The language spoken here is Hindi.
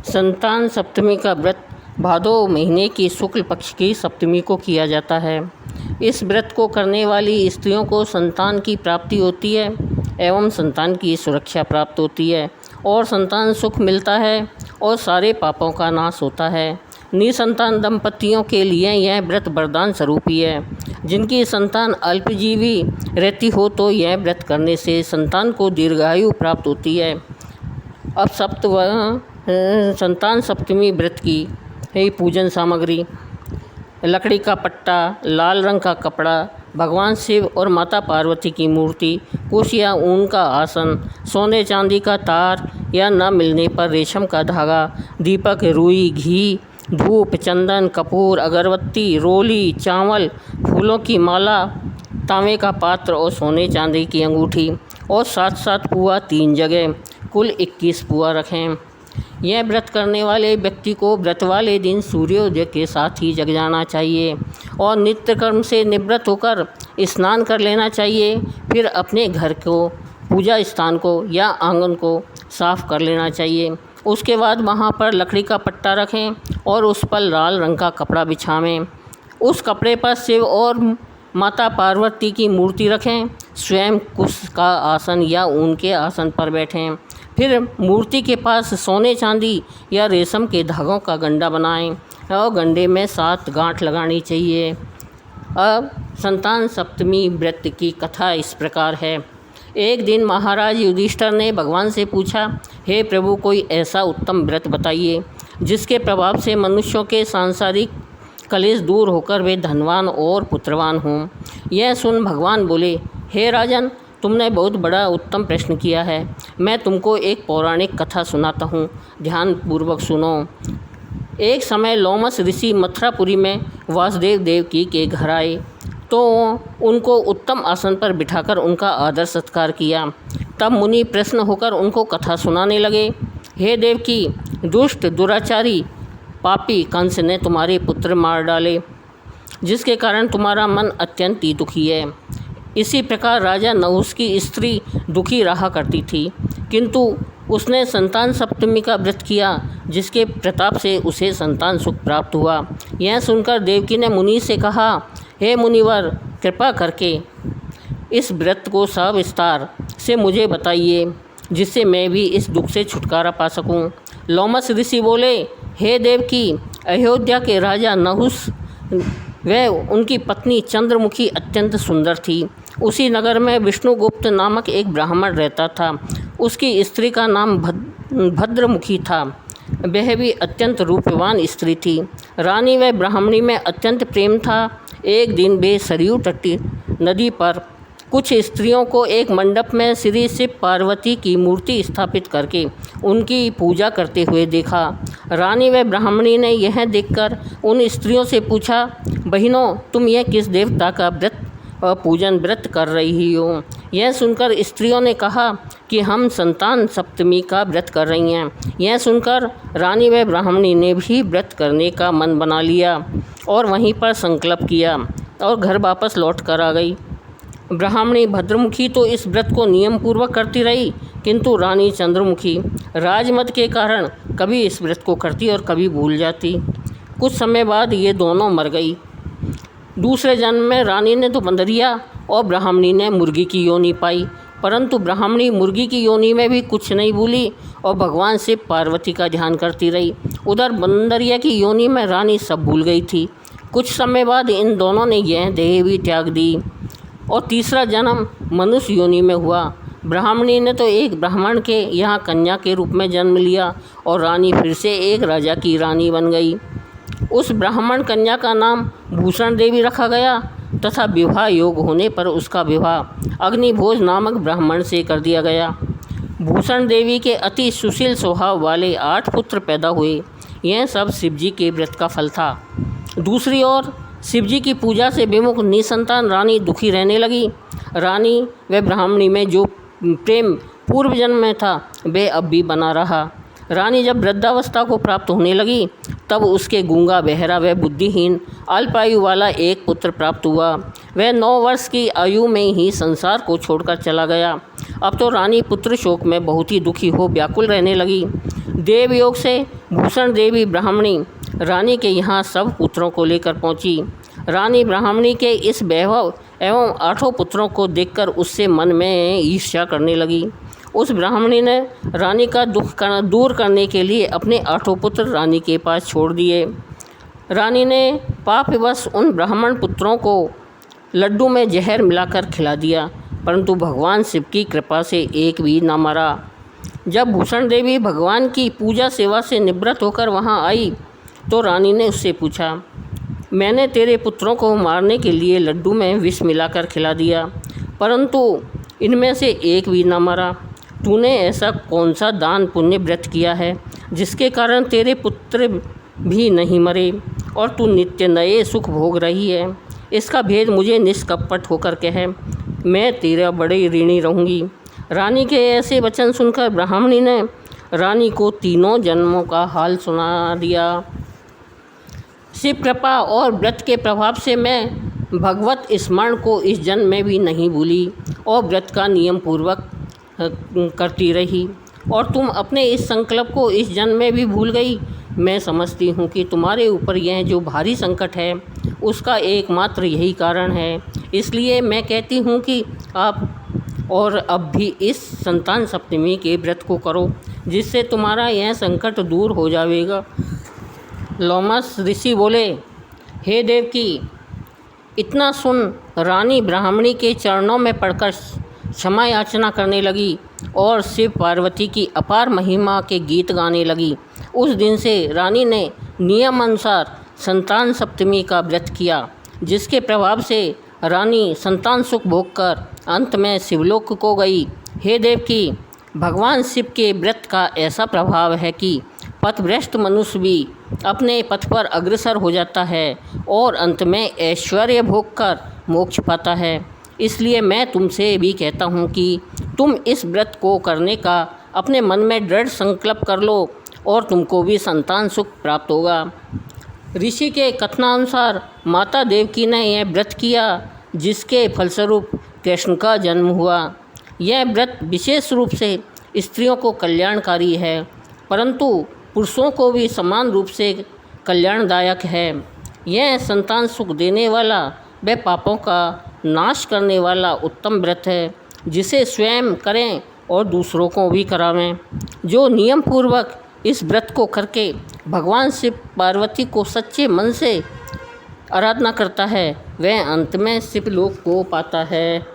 संतान सप्तमी का व्रत भादो महीने की शुक्ल पक्ष की सप्तमी को किया जाता है। इस व्रत को करने वाली स्त्रियों को संतान की प्राप्ति होती है एवं संतान की सुरक्षा प्राप्त होती है और संतान सुख मिलता है और सारे पापों का नाश होता है। निसंतान दंपतियों के लिए यह व्रत वरदान स्वरूप ही है। जिनकी संतान अल्पजीवी रहती हो तो यह व्रत करने से संतान को दीर्घायु प्राप्त होती है। अब संतान सप्तमी व्रत की पूजन सामग्री: लकड़ी का पट्टा, लाल रंग का कपड़ा, भगवान शिव और माता पार्वती की मूर्ति, कुश या ऊन का आसन, सोने चांदी का तार या न मिलने पर रेशम का धागा, दीपक, रुई, घी, धूप, चंदन, कपूर, अगरबत्ती, रोली, चावल, फूलों की माला, तांबे का पात्र और सोने चांदी की अंगूठी और साथ पुआ 3 जगह, कुल 21 पुआ रखें। यह व्रत करने वाले व्यक्ति को व्रत वाले दिन सूर्योदय के साथ ही जग जाना चाहिए और नित्य कर्म से निवृत्त होकर स्नान कर लेना चाहिए। फिर अपने घर को, पूजा स्थान को या आंगन को साफ कर लेना चाहिए। उसके बाद वहाँ पर लकड़ी का पट्टा रखें और उस पर लाल रंग का कपड़ा बिछावें। उस कपड़े पर शिव और माता पार्वती की मूर्ति रखें। स्वयं कुश का आसन या ऊन के आसन पर बैठें। फिर मूर्ति के पास सोने चांदी या रेशम के धागों का गंडा बनाएं और गंडे में 7 गांठ लगानी चाहिए। अब संतान सप्तमी व्रत की कथा इस प्रकार है। एक दिन महाराज युधिष्ठिर ने भगवान से पूछा, हे प्रभु, कोई ऐसा उत्तम व्रत बताइए जिसके प्रभाव से मनुष्यों के सांसारिक कलेश दूर होकर वे धनवान और पुत्रवान हों। यह सुन भगवान बोले, हे राजन, तुमने बहुत बड़ा उत्तम प्रश्न किया है। मैं तुमको एक पौराणिक कथा सुनाता हूँ, ध्यानपूर्वक सुनो। एक समय लोमस ऋषि मथुरापुरी में वासुदेव देवकी के घर आए तो उनको उत्तम आसन पर बिठाकर उनका आदर सत्कार किया। तब मुनि प्रसन्न होकर उनको कथा सुनाने लगे। हे देवकी, दुष्ट दुराचारी पापी कंस ने तुम्हारे पुत्र मार डाले, जिसके कारण तुम्हारा मन अत्यंत ही दुखी है। इसी प्रकार राजा नहुष की स्त्री दुखी रहा करती थी, किंतु उसने संतान सप्तमी का व्रत किया, जिसके प्रताप से उसे संतान सुख प्राप्त हुआ। यह सुनकर देवकी ने मुनि से कहा, हे मुनिवर, कृपा करके इस व्रत को सविस्तार से मुझे बताइए, जिससे मैं भी इस दुख से छुटकारा पा सकूं। लोमस ऋषि बोले, हे देवकी, अयोध्या के राजा नहुष व उनकी पत्नी चंद्रमुखी अत्यंत सुंदर थी। उसी नगर में विष्णुगुप्त नामक एक ब्राह्मण रहता था। उसकी स्त्री का नाम भद्रमुखी था। वह भी अत्यंत रूपवान स्त्री थी। रानी व ब्राह्मणी में अत्यंत प्रेम था। एक दिन वे सरयू तटी नदी पर कुछ स्त्रियों को एक मंडप में श्री शिव पार्वती की मूर्ति स्थापित करके उनकी पूजा करते हुए देखा। रानी व ब्राह्मणी ने यह देखकर उन स्त्रियों से पूछा, बहनों, तुम यह किस देवता का व्रत और पूजन व्रत कर रही हो? यह सुनकर स्त्रियों ने कहा कि हम संतान सप्तमी का व्रत कर रही हैं। यह सुनकर रानी व ब्राह्मणी ने भी व्रत करने का मन बना लिया और वहीं पर संकल्प किया और घर वापस लौट कर आ गई। ब्राह्मणी भद्रमुखी तो इस व्रत को नियम पूर्वक करती रही, किंतु रानी चंद्रमुखी राजमद के कारण कभी इस व्रत को करती और कभी भूल जाती। कुछ समय बाद ये दोनों मर गई। दूसरे जन्म में रानी ने तो बंदरिया और ब्राह्मणी ने मुर्गी की योनि पाई, परंतु ब्राह्मणी मुर्गी की योनि में भी कुछ नहीं भूली और भगवान शिव पार्वती का ध्यान करती रही। उधर बंदरिया की योनि में रानी सब भूल गई थी। कुछ समय बाद इन दोनों ने यह देह भी त्याग दी और तीसरा जन्म मनुष्य योनि में हुआ। ब्राह्मणी ने तो एक ब्राह्मण के यहाँ कन्या के रूप में जन्म लिया और रानी फिर से एक राजा की रानी बन गई। उस ब्राह्मण कन्या का नाम भूषण देवी रखा गया तथा विवाह योग होने पर उसका विवाह अग्निभोज नामक ब्राह्मण से कर दिया गया। भूषण देवी के अति सुशील स्वभाव वाले 8 पुत्र पैदा हुए। यह सब शिवजी के व्रत का फल था। दूसरी ओर शिवजी की पूजा से विमुख निसंतान रानी दुखी रहने लगी। रानी व ब्राह्मणी में जो प्रेम पूर्व जन्म में था वह अब भी बना रहा। रानी जब वृद्धावस्था को प्राप्त होने लगी तब उसके गूंगा, बहरा व बुद्धिहीन अल्पायु वाला एक पुत्र प्राप्त हुआ। वह 9 वर्ष की आयु में ही संसार को छोड़कर चला गया। अब तो रानी पुत्र शोक में बहुत ही दुखी हो व्याकुल रहने लगी। देवयोग से भूषण देवी ब्राह्मणी रानी के यहाँ सब पुत्रों को लेकर पहुँची। रानी ब्राह्मणी के इस वैभव एवं 8 पुत्रों को देखकर उससे मन में ईर्ष्या करने लगी। उस ब्राह्मणी ने रानी का दुख दूर करने के लिए अपने 8 पुत्र रानी के पास छोड़ दिए। रानी ने पापवश उन ब्राह्मण पुत्रों को लड्डू में जहर मिलाकर खिला दिया, परंतु भगवान शिव की कृपा से एक भी न मरा। जब भूषण देवी भगवान की पूजा सेवा से निवृत्त होकर वहां आई तो रानी ने उससे पूछा, मैंने तेरे पुत्रों को मारने के लिए लड्डू में विष मिलाकर खिला दिया, परंतु इनमें से एक भी न मरा। तूने ऐसा कौन सा दान पुण्य व्रत किया है जिसके कारण तेरे पुत्र भी नहीं मरे और तू नित्य नए सुख भोग रही है? इसका भेद मुझे निष्कपट होकर कह, मैं तेरा बड़ी ऋणी रहूँगी। रानी के ऐसे वचन सुनकर ब्राह्मणी ने रानी को 3 जन्मों का हाल सुना दिया। शिव कृपा और व्रत के प्रभाव से मैं भगवत स्मरण को इस जन्म में भी नहीं भूली और व्रत का नियम पूर्वक करती रही, और तुम अपने इस संकल्प को इस जन्म में भी भूल गई। मैं समझती हूँ कि तुम्हारे ऊपर यह जो भारी संकट है उसका एकमात्र यही कारण है। इसलिए मैं कहती हूँ कि आप और अब भी इस संतान सप्तमी के व्रत को करो, जिससे तुम्हारा यह संकट दूर हो जाएगा। लोमस ऋषि बोले, हे देवकी, इतना सुन रानी ब्राह्मणी के चरणों में पड़कर क्षमा याचना करने लगी और शिव पार्वती की अपार महिमा के गीत गाने लगी। उस दिन से रानी ने नियम अनुसार संतान सप्तमी का व्रत किया, जिसके प्रभाव से रानी संतान सुख भोगकर अंत में शिवलोक को गई। हे देवकी, भगवान शिव के व्रत का ऐसा प्रभाव है कि पथभ्रष्ट मनुष्य भी अपने पथ पर अग्रसर हो जाता है और अंत में ऐश्वर्य भोग कर मोक्ष पाता है। इसलिए मैं तुमसे भी कहता हूँ कि तुम इस व्रत को करने का अपने मन में दृढ़ संकल्प कर लो और तुमको भी संतान सुख प्राप्त होगा। ऋषि के कथनानुसार माता देवकी ने यह व्रत किया, जिसके फलस्वरूप कृष्ण का जन्म हुआ। यह व्रत विशेष रूप से स्त्रियों को कल्याणकारी है, परंतु पुरुषों को भी समान रूप से कल्याणदायक है। यह संतान सुख देने वाला व पापों का नाश करने वाला उत्तम व्रत है, जिसे स्वयं करें और दूसरों को भी करावें। जो नियम पूर्वक इस व्रत को करके भगवान शिव पार्वती को सच्चे मन से आराधना करता है, वह अंत में शिवलोक को पाता है।